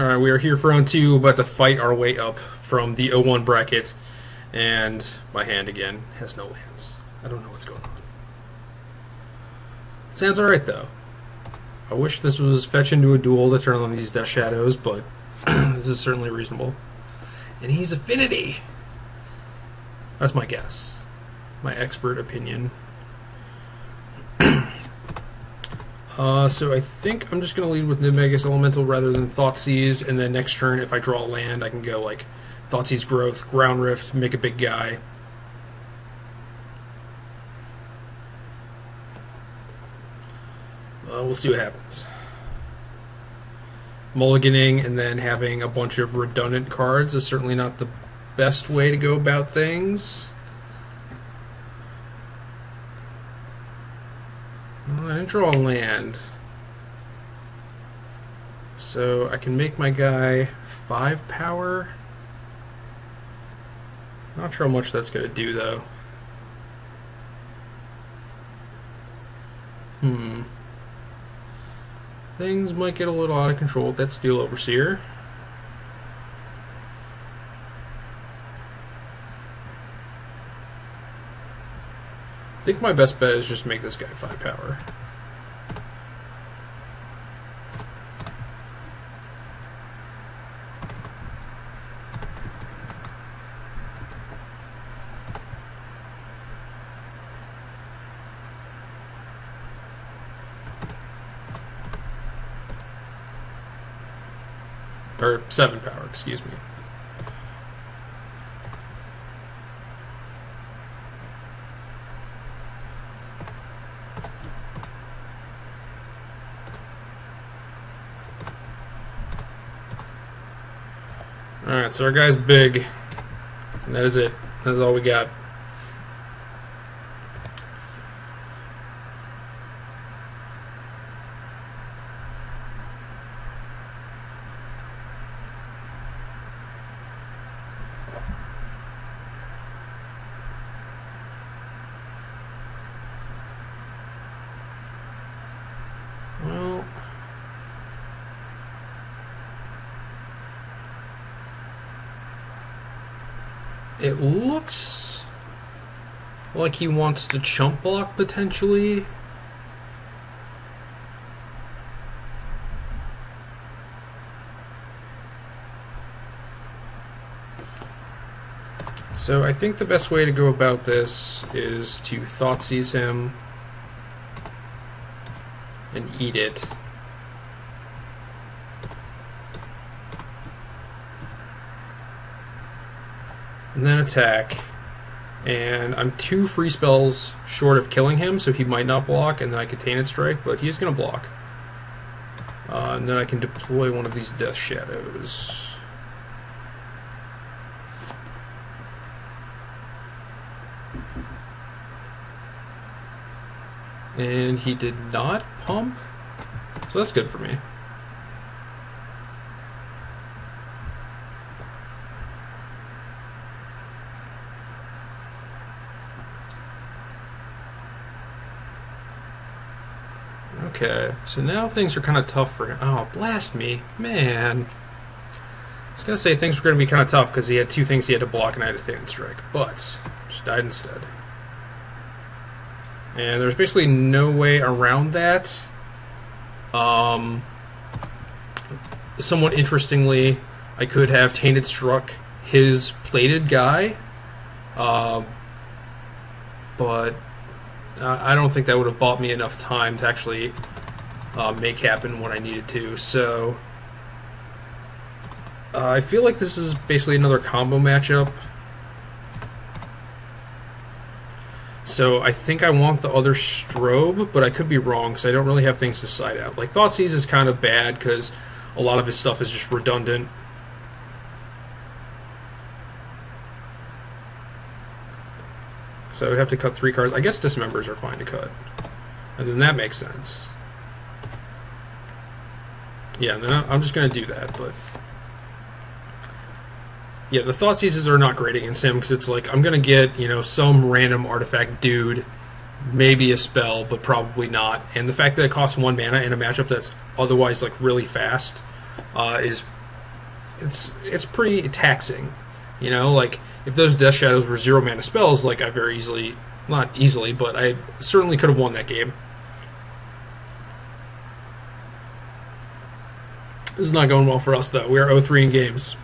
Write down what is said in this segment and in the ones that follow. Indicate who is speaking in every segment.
Speaker 1: Alright, we are here for round 2, about to fight our way up from the 0-1 bracket, and my hand again has no lands. I don't know what's going on. Sounds alright though. I wish this was fetch into a duel to turn on these Death Shadows, but this is certainly reasonable. And he's Affinity! That's my guess. My expert opinion. So I think I'm just going to lead with Nivmagus Elemental rather than Thoughtseize, and then next turn, if I draw a land, I can go like Thoughtseize Growth, Ground Rift, make a big guy. We'll see what happens. Mulliganing and then having a bunch of redundant cards is certainly not the best way to go about things. Well, I didn't draw a land, so I can make my guy 5 power. Not sure how much that's going to do though. Things might get a little out of control with that Steel Overseer. I think my best bet is just make this guy 5 power. Or 7 power, excuse me. Alright, so our guy's big, and that is it. That's all we got. Well, it looks like he wants to chump block potentially. So I think the best way to go about this is to Thoughtseize him and eat it. And then attack. And I'm 2 free spells short of killing him, so he might not block, and then I can Tainted Strike, but he's going to block. And then I can deploy one of these Death Shadows. And he did not pump, so that's good for me. Okay, so now things are kind of tough for him. Oh, blast me, man. I was going to say things were going to be kind of tough because he had 2 things he had to block and I had to Tainted Strike, but just died instead. And there's basically no way around that. Somewhat interestingly, I could have Tainted Struck his plated guy, but I don't think that would have bought me enough time to actually make happen what I needed to. So I feel like this is basically another combo matchup. So I think I want the other Strobe, but I could be wrong because I don't really have things to side out. Like Thoughtseize is kind of bad because a lot of his stuff is just redundant. So I would have to cut 3 cards. I guess Dismembers are fine to cut. And then that makes sense. Yeah, and then I'm just going to do that, but... Yeah, the Thoughtseizes are not great against him, because it's like, I'm going to get, you know, some random artifact dude, maybe a spell, but probably not. And the fact that it costs 1 mana in a matchup that's otherwise, like, really fast is it's pretty taxing. You know, like if those Death Shadows were 0 mana spells, like I very easily, not easily, but I certainly could have won that game. This is not going well for us though. We are 0-3 in games.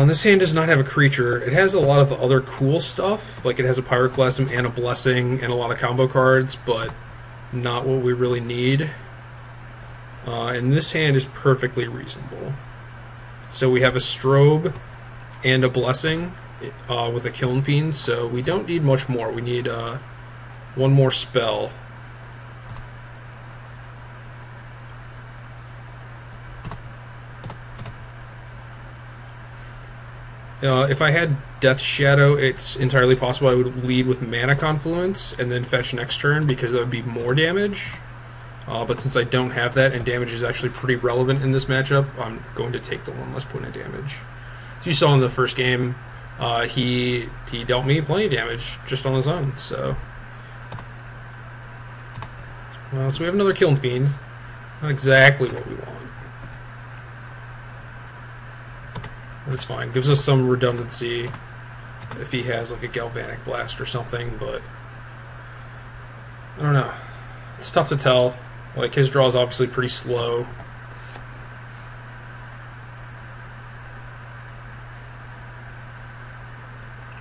Speaker 1: This hand does not have a creature. It has a lot of the other cool stuff, like it has a Pyroclasm and a Blessing and a lot of combo cards, but not what we really need. And this hand is perfectly reasonable. So we have a Strobe and a Blessing with a Kiln Fiend, so we don't need much more. We need one more spell. If I had Death Shadow, it's entirely possible I would lead with Mana Confluence and then fetch next turn because that would be more damage. But since I don't have that, and damage is actually pretty relevant in this matchup, I'm going to take the one less point of damage. As you saw in the first game, he dealt me plenty of damage just on his own. So we have another Kiln Fiend. Not exactly what we want. That's fine. Gives us some redundancy if he has like a Galvanic Blast or something, but I don't know. It's tough to tell. Like, his draw is obviously pretty slow.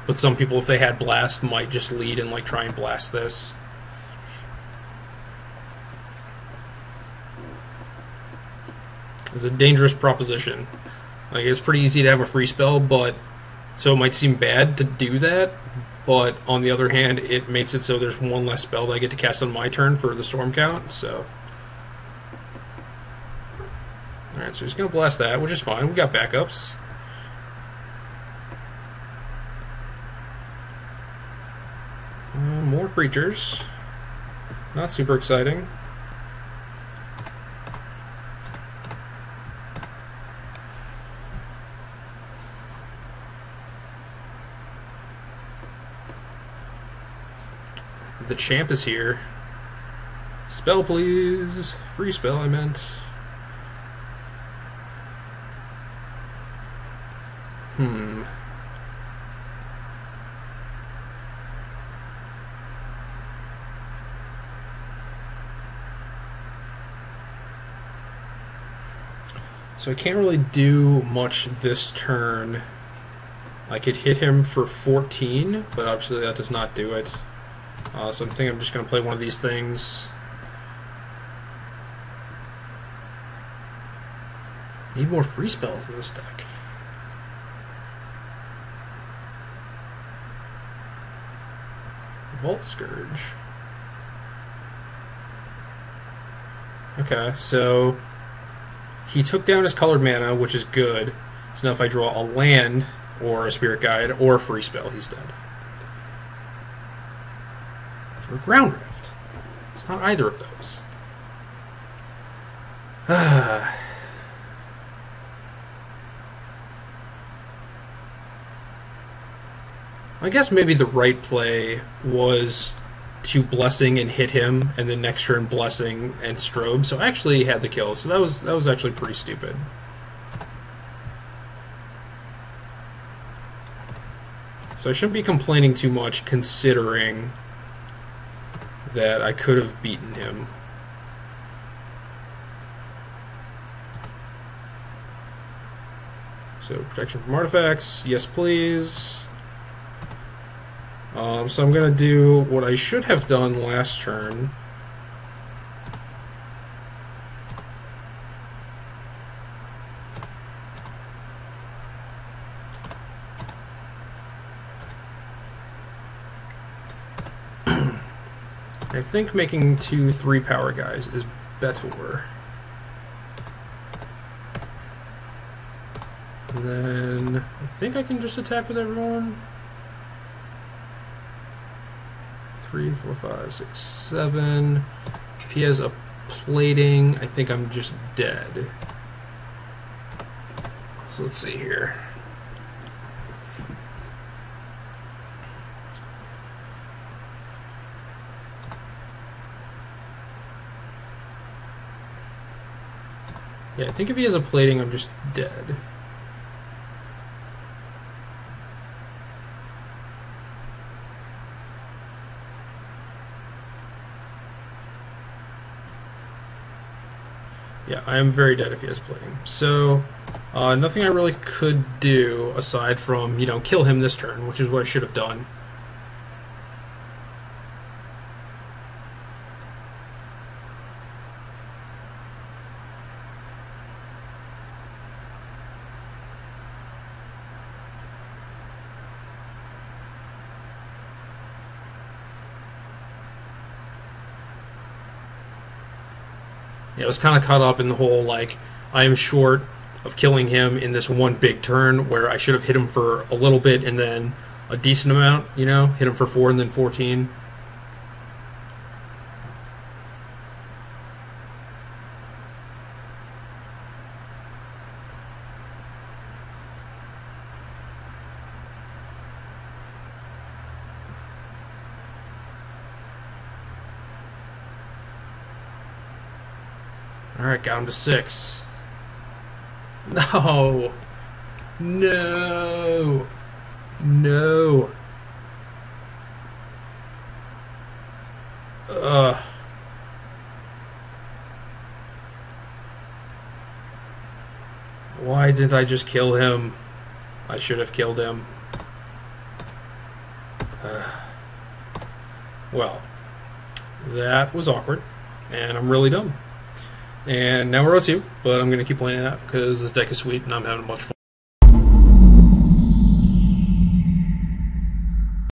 Speaker 1: But some people, if they had Blast, might just lead and like try and blast this. It's a dangerous proposition. Like, it's pretty easy to have a free spell, but so it might seem bad to do that, but on the other hand, it makes it so there's one less spell that I get to cast on my turn for the storm count, so. Alright, so he's going to blast that, which is fine. We got backups. More creatures. Not super exciting. The champ is here. Spell, please. Free spell, I meant. So I can't really do much this turn. I could hit him for 14, but obviously that does not do it. So I'm thinking I'm just going to play one of these things. Need more free spells in this deck. Vault Scourge. Okay, so he took down his colored mana, which is good. So now if I draw a land, or a Spirit Guide, or a free spell, he's dead. Or Ground Rift. It's not either of those. I guess maybe the right play was to Blessing and hit him, and then next turn Blessing and Strobe. So I actually had the kill. So that was actually pretty stupid. So I shouldn't be complaining too much, considering that I could have beaten him. So protection from artifacts, yes please. So I'm going to do what I should have done last turn. I think making 2/3 power guys is better. And then I think I can just attack with everyone. 3, 4, 5, 6, 7. If he has a plating, I think I'm just dead. So let's see here. Yeah, I think if he has a plating, I'm just dead. Yeah, I am very dead if he has plating. So, nothing I really could do aside from, kill him this turn, which is what I should have done. Yeah, I was kind of caught up in the whole, like, I am short of killing him in this one big turn where I should have hit him for a little bit and then a decent amount, hit him for 4 and then 14. Alright, got him to 6. No! No! No! Ugh. Why didn't I just kill him? I should have killed him. Well, that was awkward, and I'm really dumb. And now we're 0-2, but I'm going to keep playing that because this deck is sweet and I'm having much fun.